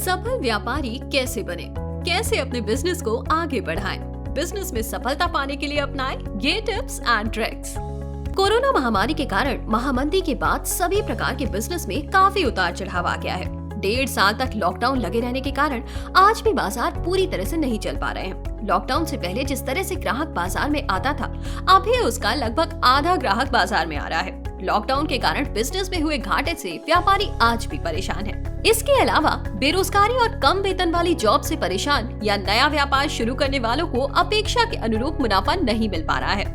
सफल व्यापारी कैसे बने, कैसे अपने बिजनेस को आगे बढ़ाएं, बिजनेस में सफलता पाने के लिए अपनाएं ये टिप्स एंड ट्रिक्स। कोरोना महामारी के कारण महामंदी के बाद सभी प्रकार के बिजनेस में काफी उतार चढ़ाव आ गया है। 1.5 साल तक लॉकडाउन लगे रहने के कारण आज भी बाजार पूरी तरह से नहीं चल पा रहे हैं। लॉकडाउन से पहले जिस तरह से ग्राहक बाजार में आता था, अभी उसका लगभग आधा ग्राहक बाजार में आ रहा है। लॉकडाउन के कारण बिजनेस में हुए घाटे से व्यापारी आज भी परेशान है। इसके अलावा बेरोजगारी और कम वेतन वाली जॉब से परेशान या नया व्यापार शुरू करने वालों को अपेक्षा के अनुरूप मुनाफा नहीं मिल पा रहा है।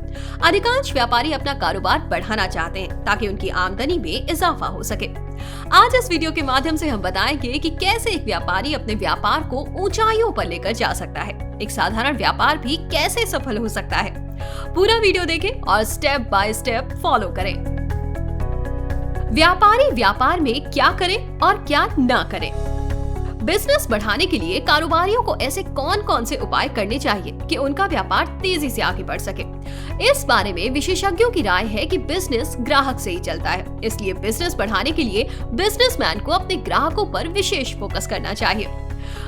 अधिकांश व्यापारी अपना कारोबार बढ़ाना चाहते हैं ताकि उनकी आमदनी में इजाफा हो सके। आज इस वीडियो के माध्यम से हम बताएंगे कि कैसे एक व्यापारी अपने व्यापार को ऊंचाइयों पर लेकर जा सकता है, एक साधारण व्यापार भी कैसे सफल हो सकता है। पूरा वीडियो देखें और स्टेप बाय स्टेप फॉलो करें। व्यापारी व्यापार में क्या करें और क्या ना करें। बिजनेस बढ़ाने के लिए कारोबारियों को ऐसे कौन कौन से उपाय करने चाहिए कि उनका व्यापार तेजी से आगे बढ़ सके। इस बारे में विशेषज्ञों की राय है कि बिजनेस ग्राहक से ही चलता है, इसलिए बिजनेस बढ़ाने के लिए बिजनेसमैन को अपने ग्राहकों पर विशेष फोकस करना चाहिए।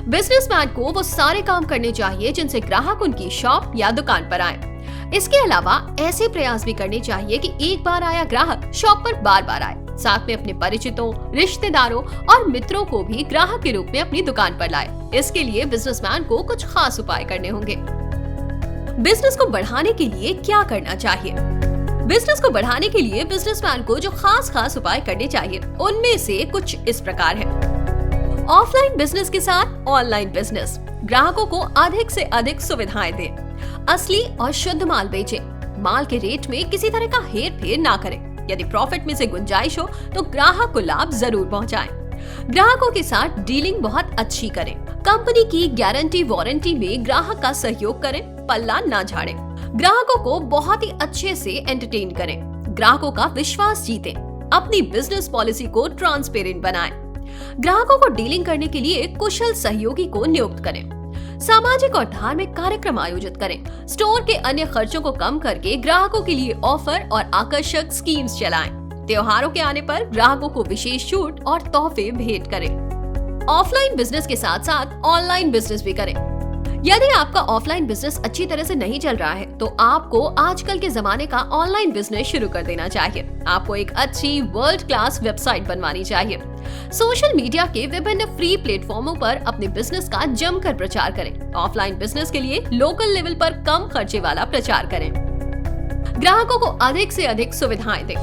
बिजनेसमैन को वो सारे काम करने चाहिए जिनसे ग्राहक उनकी शॉप या दुकान पर आए। इसके अलावा ऐसे प्रयास भी करने चाहिए कि एक बार आया ग्राहक शॉप पर बार बार आए, साथ में अपने परिचितों, रिश्तेदारों और मित्रों को भी ग्राहक के रूप में अपनी दुकान पर लाए। इसके लिए बिजनेसमैन को कुछ खास उपाय करने होंगे। बिजनेस को बढ़ाने के लिए क्या करना चाहिए। बिजनेस को बढ़ाने के लिए बिजनेसमैन को जो खास उपाय करने चाहिए, उनमें से कुछ इस प्रकार है। ऑफलाइन बिजनेस के साथ ऑनलाइन बिजनेस, ग्राहकों को अधिक से अधिक सुविधाएं दें, असली और शुद्ध माल बेचें, माल के रेट में किसी तरह का हेर फेर ना करें। यदि प्रॉफिट में से गुंजाइश हो तो ग्राहक को लाभ जरूर पहुंचाएं। ग्राहकों के साथ डीलिंग बहुत अच्छी करें। कंपनी की गारंटी वारंटी में ग्राहक का सहयोग करें, पल्ला ना झाड़ें। ग्राहकों को बहुत ही अच्छे से एंटरटेन करें। ग्राहकों का विश्वास जीतें। अपनी बिजनेस पॉलिसी को ट्रांसपेरेंट बनाएं। ग्राहकों को डीलिंग करने के लिए कुशल सहयोगी को नियुक्त करें। सामाजिक और धार्मिक कार्यक्रम आयोजित करें। स्टोर के अन्य खर्चों को कम करके ग्राहकों के लिए ऑफर और आकर्षक स्कीम्स चलाएं। त्योहारों के आने पर ग्राहकों को विशेष छूट और तोहफे भेंट करें। ऑफलाइन बिजनेस के साथ साथ ऑनलाइन बिजनेस भी करें। यदि आपका ऑफलाइन बिजनेस अच्छी तरह से नहीं चल रहा है तो आपको आजकल के जमाने का ऑनलाइन बिजनेस शुरू कर देना चाहिए। आपको एक अच्छी वर्ल्ड क्लास वेबसाइट बनवानी चाहिए। सोशल मीडिया के विभिन्न फ्री प्लेटफॉर्मों पर अपने बिजनेस का जमकर प्रचार करें। ऑफलाइन बिजनेस के लिए लोकल लेवल पर कम खर्चे वाला प्रचार करें। ग्राहकों को अधिक से अधिक सुविधाएं दें।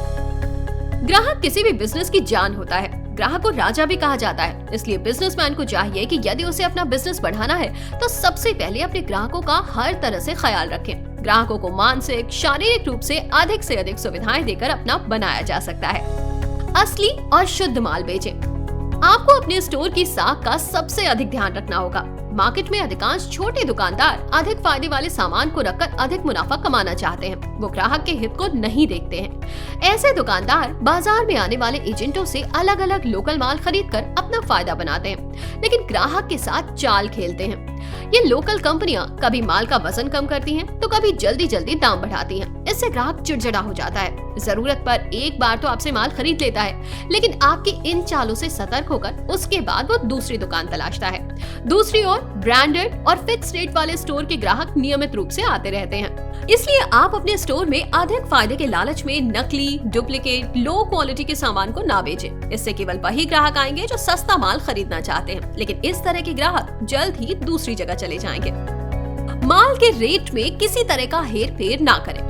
ग्राहक किसी भी बिजनेस की जान होता है। ग्राहक को राजा भी कहा जाता है, इसलिए बिजनेसमैन को चाहिए कि यदि उसे अपना बिजनेस बढ़ाना है तो सबसे पहले अपने ग्राहकों का हर तरह से ख्याल रखें। ग्राहकों को मानसिक, शारीरिक रूप से अधिक सुविधाएं देकर अपना बनाया जा सकता है। असली और शुद्ध माल बेचें। आपको अपने स्टोर की साख का सबसे अधिक ध्यान रखना होगा। मार्केट में अधिकांश छोटे दुकानदार अधिक फायदे वाले सामान को रखकर अधिक मुनाफा कमाना चाहते हैं। वो ग्राहक के हित को नहीं देखते हैं। ऐसे दुकानदार बाजार में आने वाले एजेंटों से अलग अलग लोकल माल खरीदकर अपना फायदा बनाते हैं, लेकिन ग्राहक के साथ चाल खेलते हैं। ये लोकल कंपनियां कभी माल का वजन कम करती हैं, तो कभी जल्दी दाम बढ़ाती हैं। इससे ग्राहक चिड़चिड़ा हो जाता है। जरूरत पर एक बार तो आपसे माल खरीद लेता है, लेकिन आपकी इन चालों से सतर्क होकर उसके बाद वो दूसरी दुकान तलाशता है। दूसरी ओर ब्रांडेड और फिक्स रेट वाले स्टोर के ग्राहक नियमित रूप से आते रहते हैं। इसलिए आप अपने स्टोर में अधिक फायदे के लालच में नकली, डुप्लीकेट, लो क्वालिटी के सामान को ना बेचें। इससे केवल वही ग्राहक आएंगे जो सस्ता माल खरीदना चाहते हैं, लेकिन इस तरह के ग्राहक जल्द ही दूसरी जगह चले जाएंगे। माल के रेट में किसी तरह का हेर फेर ना करें।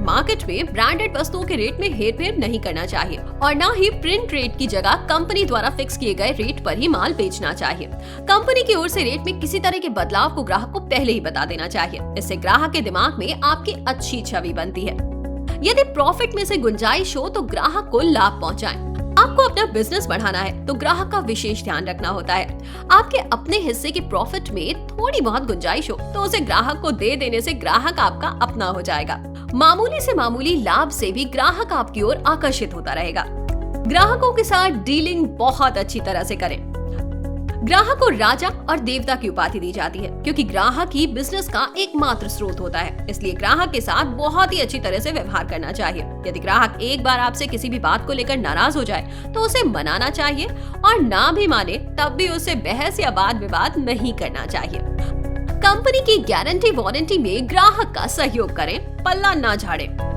मार्केट में ब्रांडेड वस्तुओं के रेट में हेरफेर नहीं करना चाहिए और ना ही प्रिंट रेट की जगह कंपनी द्वारा फिक्स किए गए रेट पर ही माल बेचना चाहिए। कंपनी की ओर से रेट में किसी तरह के बदलाव को ग्राहक को पहले ही बता देना चाहिए। इससे ग्राहक के दिमाग में आपकी अच्छी छवि बनती है। यदि प्रॉफिट में से गुंजाइश हो तो ग्राहक को लाभ पहुंचाएं। आपको अपना बिजनेस बढ़ाना है तो ग्राहक का विशेष ध्यान रखना होता है। आपके अपने हिस्से के प्रॉफिट में थोड़ी बहुत गुंजाइश हो तो उसे ग्राहक को दे देने से ग्राहक आपका अपना हो जाएगा। मामूली से मामूली लाभ से भी ग्राहक आपकी ओर आकर्षित होता रहेगा। ग्राहकों के साथ डीलिंग बहुत अच्छी तरह से करें। ग्राहक को राजा और देवता की उपाधि दी जाती है क्योंकि ग्राहक ही बिजनेस का एकमात्र स्रोत होता है। इसलिए ग्राहक के साथ बहुत ही अच्छी तरह से व्यवहार करना चाहिए। यदि ग्राहक एक बार आपसे किसी भी बात को लेकर नाराज हो जाए तो उसे मनाना चाहिए और ना भी माने तब भी उसे बहस या वाद विवाद नहीं करना चाहिए। कंपनी की गारंटी वारंटी में ग्राहक का सहयोग करें, पल्ला ना झाड़ें।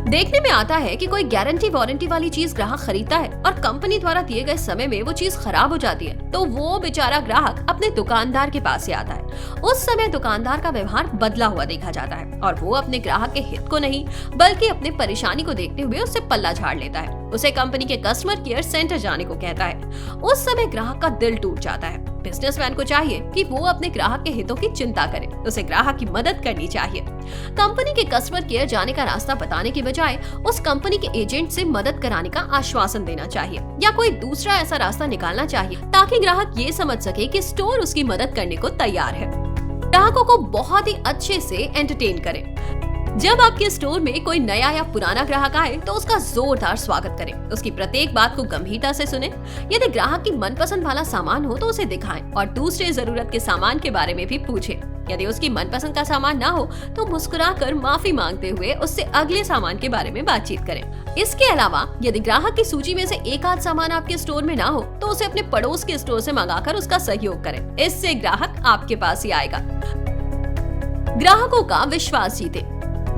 देखने में आता है कि कोई गारंटी वारंटी वाली चीज ग्राहक खरीदता है और कंपनी द्वारा दिए गए समय में वो चीज खराब हो जाती है तो वो बेचारा ग्राहक अपने दुकानदार के पास से आता है। उस समय दुकानदार का व्यवहार बदला हुआ देखा जाता है और वो अपने ग्राहक के हित को नहीं बल्कि अपने परेशानी को देखते हुए उससे पल्ला झाड़ लेता है। उसे कंपनी के कस्टमर केयर सेंटर जाने को कहता है। उस समय ग्राहक का दिल टूट जाता है। बिजनेसमैन को चाहिए कि वो अपने ग्राहक के हितों की चिंता करे, उसे ग्राहक की मदद करनी चाहिए। कंपनी के कस्टमर केयर जाने का रास्ता बताने की बजाय उस कंपनी के एजेंट से मदद कराने का आश्वासन देना चाहिए या कोई दूसरा ऐसा रास्ता निकालना चाहिए ताकि ग्राहक ये समझ सके कि स्टोर उसकी मदद करने को तैयार है। ग्राहकों को बहुत ही अच्छे से एंटरटेन करें। जब आपके स्टोर में कोई नया या पुराना ग्राहक आए तो उसका जोरदार स्वागत करें। उसकी प्रत्येक बात को गंभीरता से सुनें। यदि ग्राहक की मनपसंद वाला सामान हो तो उसे दिखाएं और दूसरे जरूरत के सामान के बारे में भी पूछें। यदि उसकी मनपसंद का सामान ना हो तो मुस्कुराकर माफी मांगते हुए उससे अगले सामान के बारे में बातचीत करें। इसके अलावा यदि ग्राहक की सूची में से एक आध सामान आपके स्टोर में ना हो तो उसे अपने पड़ोस के स्टोर से मंगाकर उसका सहयोग करें। इससे ग्राहक आपके पास ही आएगा। ग्राहकों का विश्वास जीते।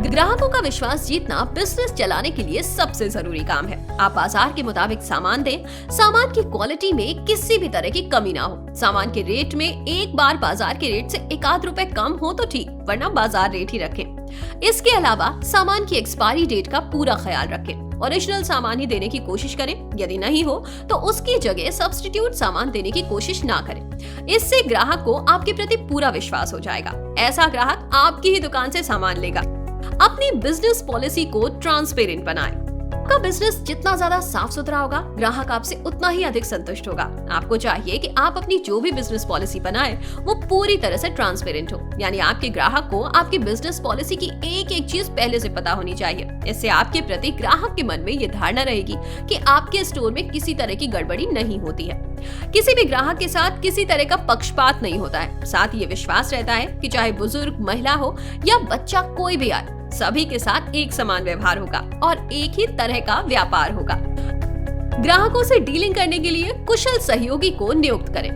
ग्राहकों का विश्वास जीतना बिजनेस चलाने के लिए सबसे जरूरी काम है। आप बाजार के मुताबिक सामान दें, सामान की क्वालिटी में किसी भी तरह की कमी ना हो। सामान के रेट में एक बार बाजार के रेट से एक आध रुपए कम हो तो ठीक, वरना बाजार रेट ही रखें। इसके अलावा सामान की एक्सपायरी डेट का पूरा ख्याल रखें। ओरिजिनल सामान ही देने की कोशिश करें। यदि नहीं हो तो उसकी जगह सब्स्टिट्यूट सामान देने की कोशिश ना करें। इससे ग्राहक को आपके प्रति पूरा विश्वास हो जाएगा। ऐसा ग्राहक आपकी ही दुकान से सामान लेगा। अपनी बिजनेस पॉलिसी को ट्रांसपेरेंट बनाएं। आपका बिजनेस जितना ज्यादा साफ सुथरा होगा, ग्राहक आपसे उतना ही अधिक संतुष्ट होगा। आपको चाहिए कि आप अपनी जो भी बिजनेस पॉलिसी बनाएं, वो पूरी तरह से ट्रांसपेरेंट हो। यानी आपके ग्राहक को आपकी बिजनेस पॉलिसी की एक एक चीज पहले से पता होनी चाहिए। इससे आपके प्रति ग्राहक के मन में ये धारणा रहेगी कि आपके स्टोर में किसी तरह की गड़बड़ी नहीं होती है। किसी भी ग्राहक के साथ किसी तरह का पक्षपात नहीं होता है। साथ ये विश्वास रहता है कि चाहे बुजुर्ग, महिला हो या बच्चा, कोई भी आए, सभी के साथ एक समान व्यवहार होगा और एक ही तरह का व्यापार होगा। ग्राहकों से डीलिंग करने के लिए कुशल सहयोगी को नियुक्त करें।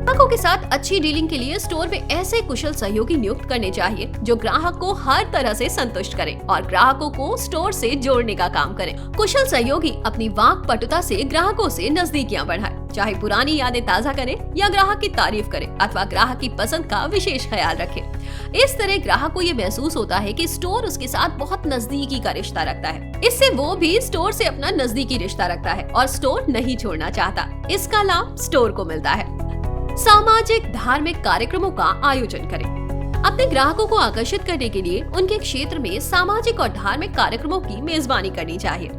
ग्राहकों के साथ अच्छी डीलिंग के लिए स्टोर में ऐसे कुशल सहयोगी नियुक्त करने चाहिए जो ग्राहक को हर तरह से संतुष्ट करें और ग्राहकों को स्टोर से जोड़ने का काम करें। कुशल सहयोगी अपनी वाक पटुता से ग्राहकों से नजदीकियां बढ़ाए, चाहे पुरानी यादें ताजा करें या ग्राहक की तारीफ करें अथवा ग्राहक की पसंद का विशेष ख्याल रखें। इस तरह ग्राहक को ये महसूस होता है कि स्टोर उसके साथ बहुत नजदीकी का रिश्ता रखता है। इससे वो भी स्टोर से अपना नजदीकी रिश्ता रखता है और स्टोर नहीं छोड़ना चाहता। इसका लाभ स्टोर को मिलता है। सामाजिक धार्मिक कार्यक्रमों का आयोजन करें। अपने ग्राहकों को आकर्षित करने के लिए उनके क्षेत्र में सामाजिक और धार्मिक कार्यक्रमों की मेजबानी करनी चाहिए।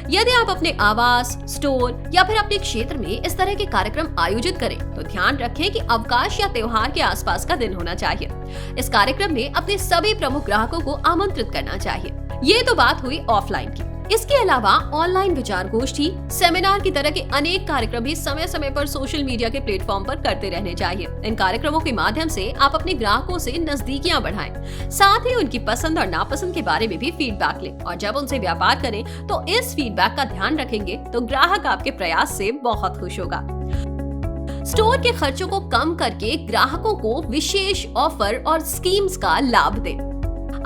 यदि आप अपने आवास, स्टोर या फिर अपने क्षेत्र में इस तरह के कार्यक्रम आयोजित करें तो ध्यान रखें कि अवकाश या त्योहार के आसपास का दिन होना चाहिए। इस कार्यक्रम में अपने सभी प्रमुख ग्राहकों को आमंत्रित करना चाहिए। ये तो बात हुई ऑफलाइन की। इसके अलावा ऑनलाइन विचार गोष्ठी, सेमिनार की तरह के अनेक कार्यक्रम भी समय समय पर सोशल मीडिया के प्लेटफॉर्म पर करते रहने चाहिए। इन कार्यक्रमों के माध्यम से आप अपने ग्राहकों से नजदीकियां बढ़ाएं। साथ ही उनकी पसंद और नापसंद के बारे में भी फीडबैक लें और जब उनसे व्यापार करें तो इस फीडबैक का ध्यान रखेंगे तो ग्राहक आपके प्रयास से बहुत खुश होगा। स्टोर के खर्चों को कम करके ग्राहकों को विशेष ऑफर और स्कीम्स का लाभ दें।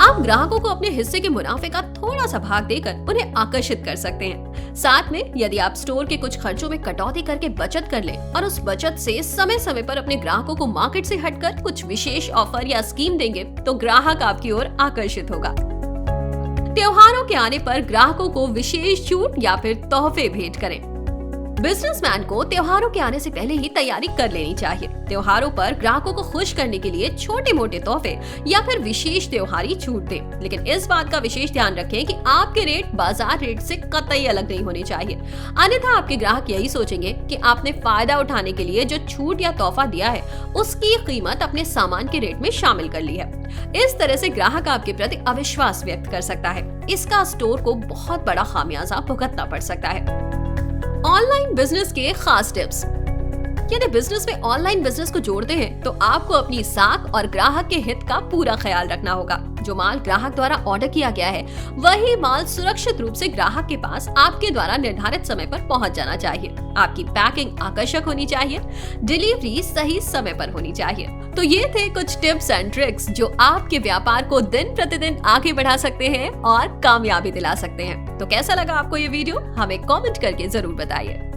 आप ग्राहकों को अपने हिस्से के मुनाफे का थोड़ा सा भाग देकर उन्हें आकर्षित कर सकते हैं। साथ में यदि आप स्टोर के कुछ खर्चों में कटौती करके बचत कर लें और उस बचत से समय समय पर अपने ग्राहकों को मार्केट से हटकर कुछ विशेष ऑफर या स्कीम देंगे तो ग्राहक आपकी ओर आकर्षित होगा। त्योहारों के आने पर ग्राहकों को विशेष छूट या फिर तोहफे भेंट करें। बिजनेसमैन को त्योहारों के आने से पहले ही तैयारी कर लेनी चाहिए। त्योहारों पर ग्राहकों को खुश करने के लिए छोटे मोटे तोहफे या फिर विशेष त्योहारी छूट दें, लेकिन इस बात का विशेष ध्यान रखें कि आपके रेट बाजार रेट से कतई अलग नहीं होने चाहिए। अन्यथा आपके ग्राहक यही सोचेंगे कि आपने फायदा उठाने के लिए जो छूट या तोहफा दिया है उसकी कीमत अपने सामान के रेट में शामिल कर ली है। इस तरह से ग्राहक आपके प्रति अविश्वास व्यक्त कर सकता है। इसका स्टोर को बहुत बड़ा खामियाजा भुगतना पड़ सकता है। ऑनलाइन बिजनेस के खास टिप्स। यदि बिजनेस में ऑनलाइन बिजनेस को जोड़ते हैं तो आपको अपनी साख और ग्राहक के हित का पूरा ख्याल रखना होगा। जो माल ग्राहक द्वारा ऑर्डर किया गया है वही माल सुरक्षित रूप से ग्राहक के पास आपके द्वारा निर्धारित समय पर पहुंच जाना चाहिए। आपकी पैकिंग आकर्षक होनी चाहिए, डिलीवरी सही समय पर होनी चाहिए। तो ये थे कुछ टिप्स एंड ट्रिक्स जो आपके व्यापार को दिन प्रतिदिन आगे बढ़ा सकते हैं और कामयाबी दिला सकते हैं। तो कैसा लगा आपको ये वीडियो? हमें कमेंट करके जरूर बताइए।